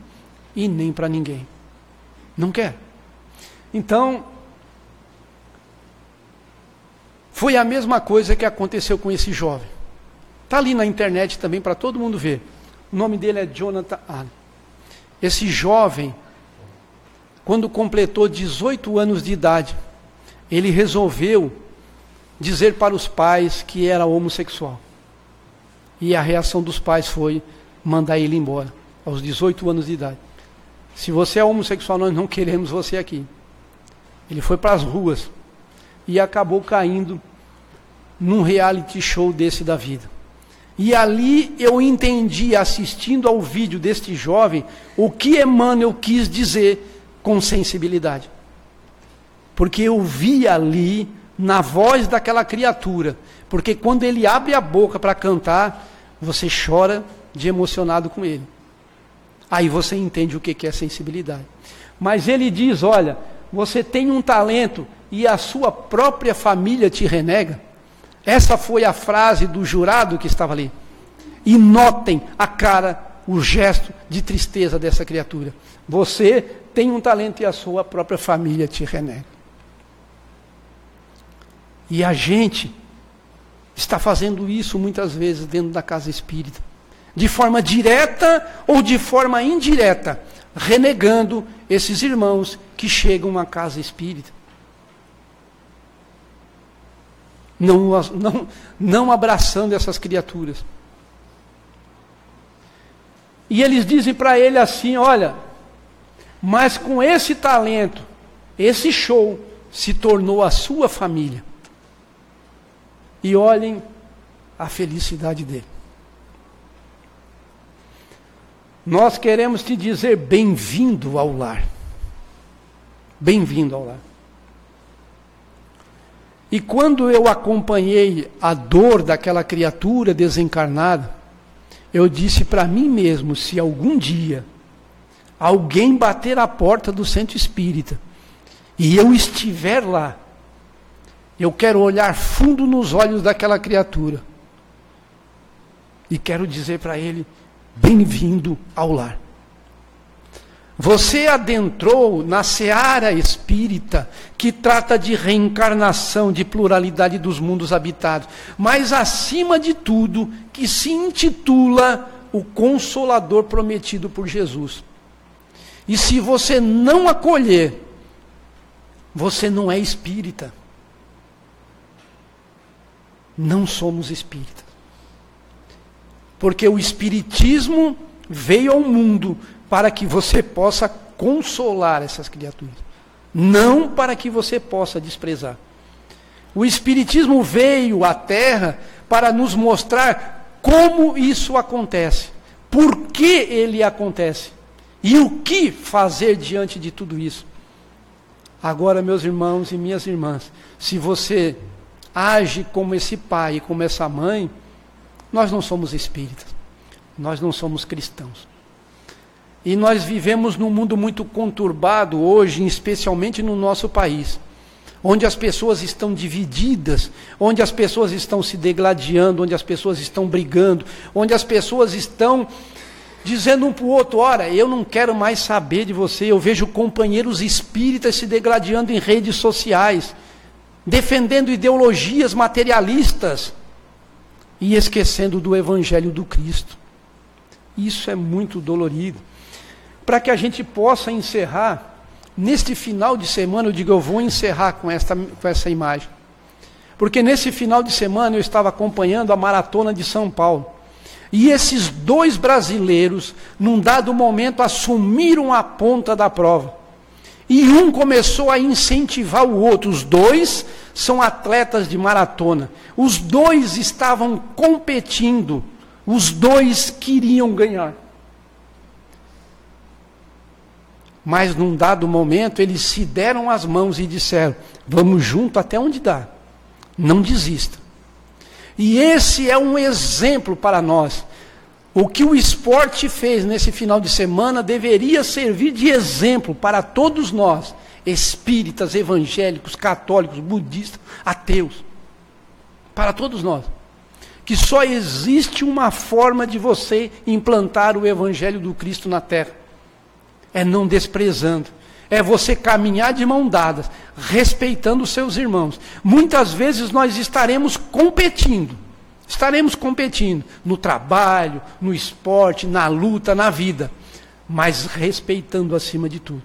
e nem para ninguém. Não quero. Então, foi a mesma coisa que aconteceu com esse jovem. Está ali na internet também para todo mundo ver. O nome dele é Jonathan Allen. Esse jovem, quando completou 18 anos de idade, ele resolveu dizer para os pais que era homossexual. E a reação dos pais foi mandar ele embora, aos 18 anos de idade. Se você é homossexual, nós não queremos você aqui. Ele foi para as ruas e acabou caindo num reality show desse da vida. E ali eu entendi, assistindo ao vídeo deste jovem, o que Emmanuel quis dizer com sensibilidade. Porque eu vi ali, na voz daquela criatura, porque quando ele abre a boca para cantar, você chora de emocionado com ele. Aí você entende o que é sensibilidade. Mas ele diz, olha, você tem um talento e a sua própria família te renega. Essa foi a frase do jurado que estava ali. E notem a cara, o gesto de tristeza dessa criatura. Você tem um talento e a sua própria família te renega. E a gente está fazendo isso muitas vezes dentro da casa espírita. De forma direta ou de forma indireta, renegando esses irmãos que chegam à casa espírita. Não abraçando essas criaturas. E eles dizem para ele assim, olha, Mas com esse talento, esse show se tornou a sua família. E olhem a felicidade dele. Nós queremos te dizer bem-vindo ao lar. Bem-vindo ao lar. E quando eu acompanhei a dor daquela criatura desencarnada, eu disse para mim mesmo, se algum dia alguém bater a porta do centro espírita e eu estiver lá, eu quero olhar fundo nos olhos daquela criatura e quero dizer para ele, bem-vindo ao lar. Você adentrou na seara espírita, que trata de reencarnação, de pluralidade dos mundos habitados, mas acima de tudo, que se intitula o Consolador prometido por Jesus. E se você não acolher, você não é espírita. Não somos espíritas. Porque o espiritismo veio ao mundo para que você possa consolar essas criaturas, não para que você possa desprezar. O espiritismo veio à Terra para nos mostrar como isso acontece, por que ele acontece e o que fazer diante de tudo isso. Agora, meus irmãos e minhas irmãs, se você age como esse pai e como essa mãe, nós não somos espíritas, nós não somos cristãos. E nós vivemos num mundo muito conturbado hoje, especialmente no nosso país, onde as pessoas estão divididas, onde as pessoas estão se degladiando, onde as pessoas estão brigando, onde as pessoas estão dizendo um para o outro, ora, eu não quero mais saber de você. Eu vejo companheiros espíritas se degladiando em redes sociais, defendendo ideologias materialistas e esquecendo do Evangelho do Cristo. Isso é muito dolorido. Para que a gente possa encerrar, neste final de semana, eu digo, eu vou encerrar com essa imagem. Porque nesse final de semana eu estava acompanhando a Maratona de São Paulo. E esses dois brasileiros, num dado momento, assumiram a ponta da prova. E um começou a incentivar o outro. Os dois são atletas de maratona. Os dois estavam competindo. Os dois queriam ganhar. Mas num dado momento eles se deram as mãos e disseram, vamos junto até onde dá, não desista. E esse é um exemplo para nós. O que o esporte fez nesse final de semana deveria servir de exemplo para todos nós, espíritas, evangélicos, católicos, budistas, ateus. Para todos nós. Que só existe uma forma de você implantar o Evangelho do Cristo na Terra. É não desprezando, é você caminhar de mão dadas, respeitando os seus irmãos. Muitas vezes nós estaremos competindo no trabalho, no esporte, na luta, na vida, mas respeitando acima de tudo.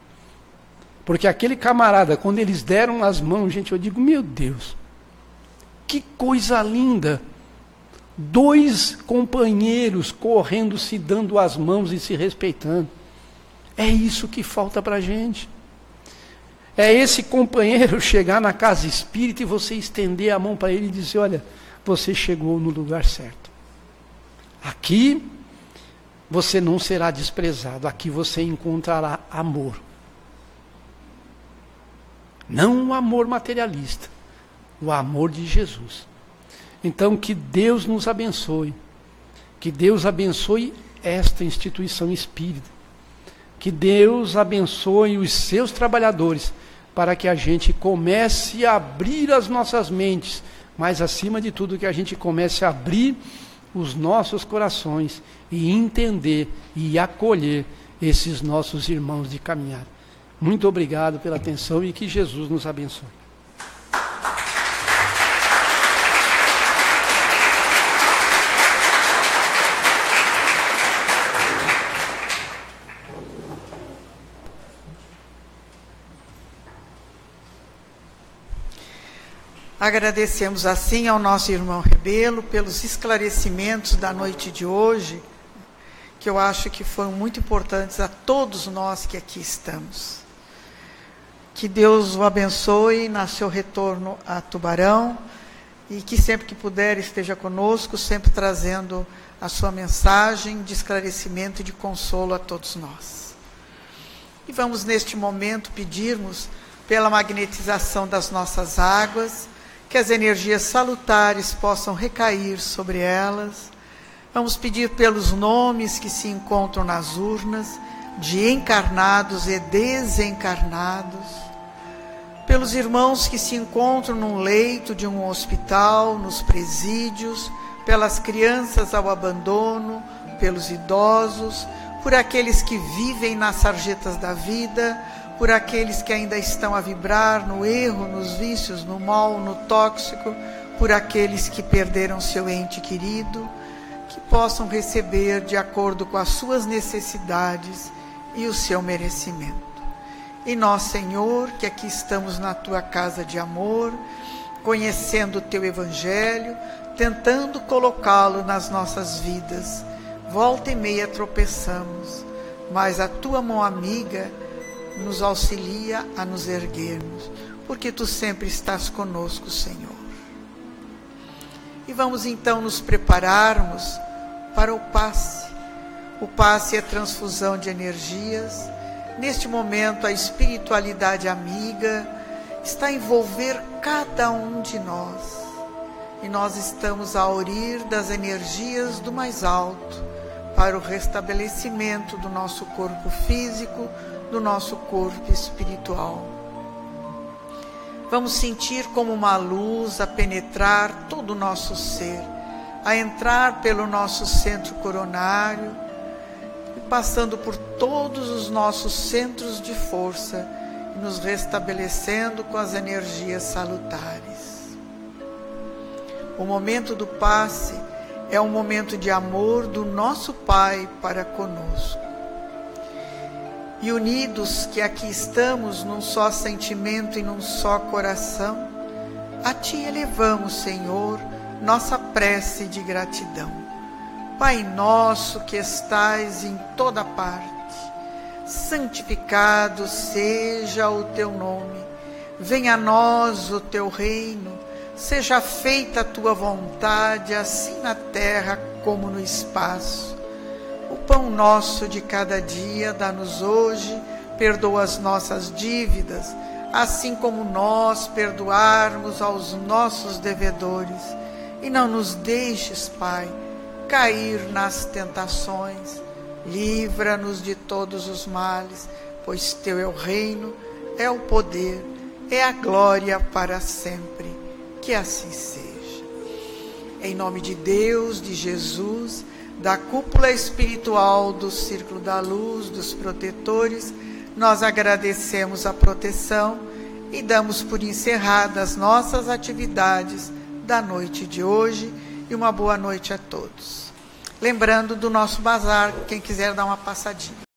Porque aquele camarada, quando eles deram as mãos, gente, eu digo, meu Deus, que coisa linda! Dois companheiros correndo, se dando as mãos e se respeitando. É isso que falta para a gente. É esse companheiro chegar na casa espírita e você estender a mão para ele e dizer, olha, você chegou no lugar certo. Aqui você não será desprezado, aqui você encontrará amor. Não o amor materialista, o amor de Jesus. Então que Deus nos abençoe, que Deus abençoe esta instituição espírita. Que Deus abençoe os seus trabalhadores, para que a gente comece a abrir as nossas mentes, mas acima de tudo que a gente comece a abrir os nossos corações e entender e acolher esses nossos irmãos de caminhada. Muito obrigado pela atenção e que Jesus nos abençoe. Agradecemos assim ao nosso irmão Rebelo pelos esclarecimentos da noite de hoje, que eu acho que foram muito importantes a todos nós que aqui estamos. Que Deus o abençoe no seu retorno a Tubarão e que sempre que puder esteja conosco, sempre trazendo a sua mensagem de esclarecimento e de consolo a todos nós. E vamos neste momento pedirmos pela magnetização das nossas águas, que as energias salutares possam recair sobre elas. Vamos pedir pelos nomes que se encontram nas urnas, de encarnados e desencarnados, pelos irmãos que se encontram num leito de um hospital, nos presídios, pelas crianças ao abandono, pelos idosos, por aqueles que vivem nas sarjetas da vida, por aqueles que ainda estão a vibrar no erro, nos vícios, no mal, no tóxico, por aqueles que perderam seu ente querido, que possam receber de acordo com as suas necessidades e o seu merecimento. E nós, Senhor, que aqui estamos na Tua casa de amor, conhecendo o Teu Evangelho, tentando colocá-lo nas nossas vidas, volta e meia tropeçamos, mas a Tua mão amiga nos auxilia a nos erguermos, porque Tu sempre estás conosco, Senhor. E vamos então nos prepararmos para o passe. O passe é transfusão de energias. Neste momento, a espiritualidade amiga está a envolver cada um de nós. E nós estamos a orir das energias do mais alto para o restabelecimento do nosso corpo físico, do nosso corpo espiritual. Vamos sentir como uma luz a penetrar todo o nosso ser, a entrar pelo nosso centro coronário, passando por todos os nossos centros de força e nos restabelecendo com as energias salutares. O momento do passe é um momento de amor do nosso Pai para conosco. E unidos que aqui estamos num só sentimento e num só coração, a Ti elevamos, Senhor, nossa prece de gratidão. Pai nosso que estais em toda parte, santificado seja o Teu nome, venha a nós o Teu reino, seja feita a Tua vontade, assim na terra como no espaço. O pão nosso de cada dia dá-nos hoje, perdoa as nossas dívidas, assim como nós perdoarmos aos nossos devedores. E não nos deixes, Pai, cair nas tentações. Livra-nos de todos os males, pois Teu é o reino, é o poder, é a glória para sempre. Que assim seja. Em nome de Deus, de Jesus, da cúpula espiritual do Círculo da Luz, dos protetores, nós agradecemos a proteção e damos por encerradas nossas atividades da noite de hoje e uma boa noite a todos. Lembrando do nosso bazar, quem quiser dar uma passadinha.